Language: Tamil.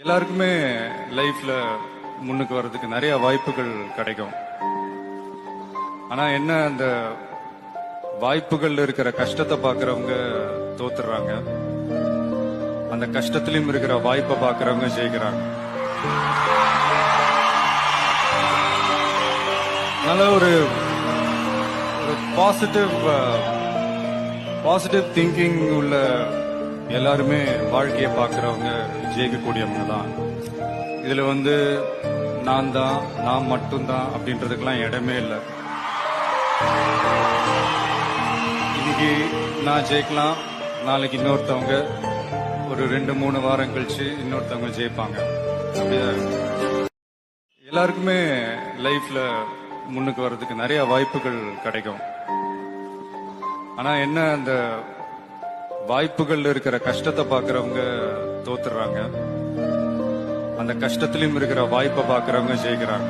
எல்லாருக்குமே லைஃப்ல முன்னுக்கு வர்றதுக்கு நிறைய வாய்ப்புகள் கிடைக்கும். ஆனா என்ன, அந்த வாய்ப்புகள்ல இருக்கிற கஷ்டத்தை பாக்குறவங்க தோத்துறாங்க, அந்த கஷ்டத்திலும் இருக்கிற வாய்ப்பை பாக்குறவங்க ஜெயிக்கிறாங்க. அதனால ஒரு பாசிட்டிவ் திங்கிங் உள்ள எல்லாருமே வாழ்க்கையை பார்க்கறவங்க ஜெயிக்கக்கூடியவங்க தான். இதுல நான் மட்டும்தான் அப்படின்றதுக்கெல்லாம் இடமே இல்லை. இன்னைக்கு நான் ஜெயிக்கலாம், நாளைக்கு இன்னொருத்தவங்க, ஒரு 2-3 வாரம் கழிச்சு இன்னொருத்தவங்க ஜெயிப்பாங்க. எல்லாருக்குமே லைஃப்ல முன்னுக்கு வர்றதுக்கு நிறைய வாய்ப்புகள் கிடைக்கும். ஆனா என்ன, அந்த வாய்ப்புகள்ல இருக்கிற கஷ்டத்தை பாக்குறவங்க தோத்துறாங்க, அந்த கஷ்டத்திலும் இருக்கிற வாய்ப்பை பாக்குறவங்க ஜெயிக்கிறாங்க.